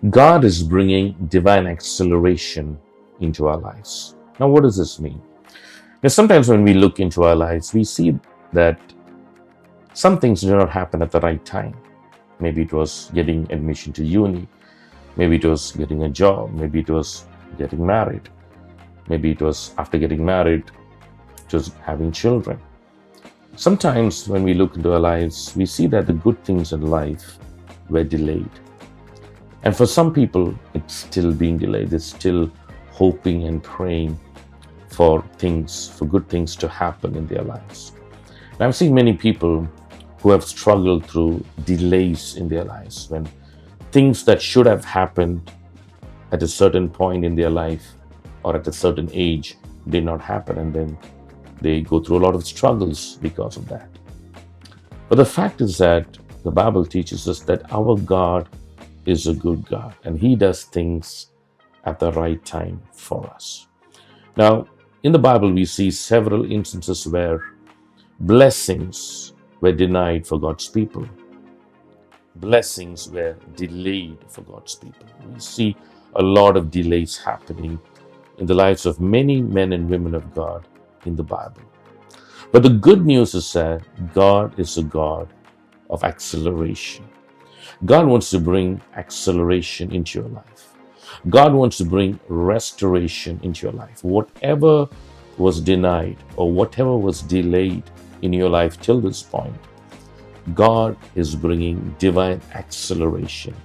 God is bringing divine acceleration into our lives. Now, what does this mean? Because sometimes when we look into our lives, we see that some things do not happen at the right time. Maybe it was getting admission to uni. Maybe it was getting a job. Maybe it was getting married. Maybe it was after getting married, just having children. Sometimes when we look into our lives, we see that the good things in life were delayed. And for some people, it's still being delayed. They're still hoping and praying for good things to happen in their lives. And I've seen many people who have struggled through delays in their lives when things that should have happened at a certain point in their life or at a certain age did not happen, and then they go through a lot of struggles because of that. But the fact is that the Bible teaches us that our God is a good God and He does things at the right time for us. Now, in the Bible, we see several instances where blessings were denied for God's people. Blessings were delayed for God's people. We see a lot of delays happening in the lives of many men and women of God in the Bible. But the good news is that God is a God of acceleration. God wants to bring acceleration into your life. God wants to bring restoration into your life. Whatever was denied or whatever was delayed in your life till this point, God is bringing divine acceleration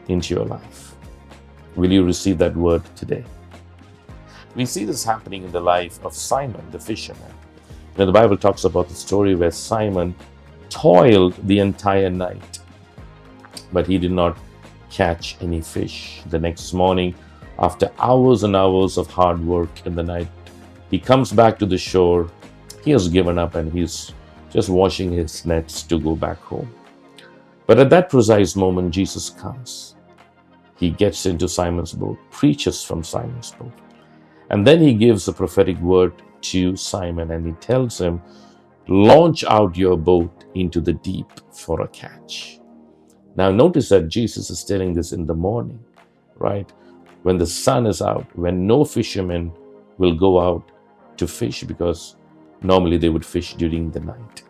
into your life. Will you receive that word today? We see this happening in the life of Simon, the fisherman. Now, the Bible talks about the story where Simon toiled the entire night, but he did not catch any fish. The next morning, after hours and hours of hard work in the night, he comes back to the shore. He has given up and he's just washing his nets to go back home. But at that precise moment, Jesus comes. He gets into Simon's boat, preaches from Simon's boat. And then he gives a prophetic word to Simon and he tells him, launch out your boat into the deep for a catch. Now notice that Jesus is telling this in the morning, right? When the sun is out, when no fishermen will go out to fish because normally they would fish during the night.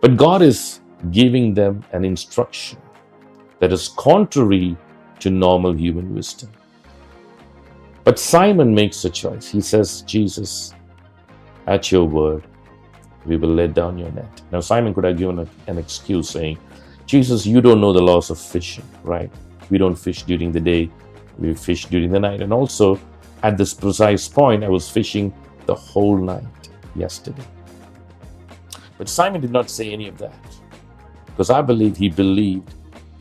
But God is giving them an instruction that is contrary to normal human wisdom. But Simon makes a choice. He says, Jesus, at your word, we will let down your net. Now, Simon could have given an excuse saying, Jesus, you don't know the laws of fishing, right? We don't fish during the day, we fish during the night. And also, at this precise point, I was fishing the whole night yesterday. But Simon did not say any of that because I believe he believed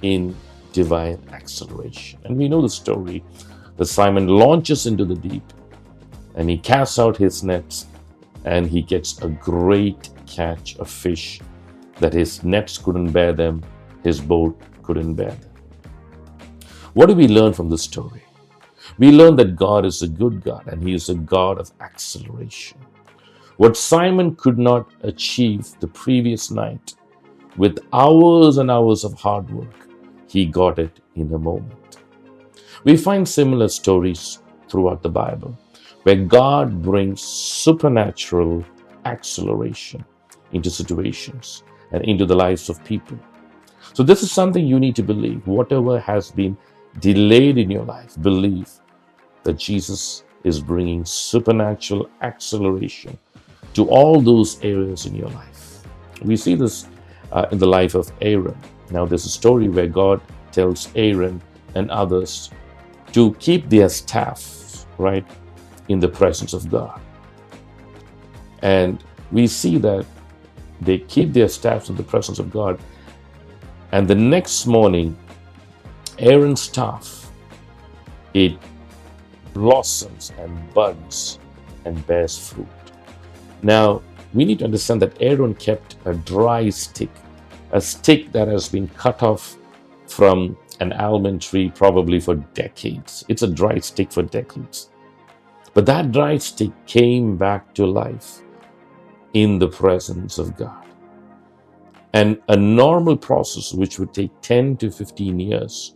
in divine acceleration. And we know the story that Simon launches into the deep and he casts out his nets and he gets a great catch of fish that his nets couldn't bear them, his boat couldn't bear them. What do we learn from this story? We learn that God is a good God and He is a God of acceleration. What Simon could not achieve the previous night with hours and hours of hard work, he got it in a moment. We find similar stories throughout the Bible where God brings supernatural acceleration into situations and into the lives of people. So this is something you need to believe. Whatever has been delayed in your life, believe that Jesus is bringing supernatural acceleration to all those areas in your life. We see this in the life of Aaron. Now, there's a story where God tells Aaron and others to keep their staff, right, in the presence of God. And we see that they keep their staffs in the presence of God. And the next morning, Aaron's staff, it blossoms and buds and bears fruit. Now, we need to understand that Aaron kept a dry stick, a stick that has been cut off from an almond tree probably for decades. It's a dry stick for decades. But that dry stick came back to life in the presence of God. And a normal process which would take 10 to 15 years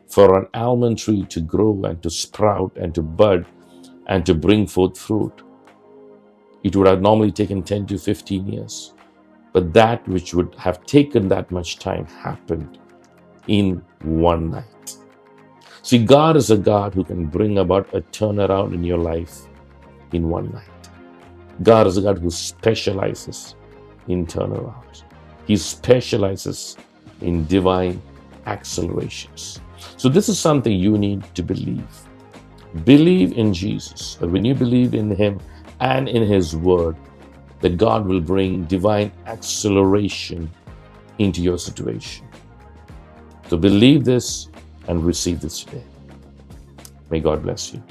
For an almond tree to grow and to sprout and to bud and to bring forth fruit, it would have normally taken 10 to 15 years. But that which would have taken that much time happened in one night. See, God is a God who can bring about a turnaround in your life in one night. God is a God who specializes in turnarounds. He specializes in divine accelerations. So this is something you need to believe. Believe in Jesus. That when you believe in Him and in His Word, that God will bring divine acceleration into your situation. So believe this and receive this today. May God bless you.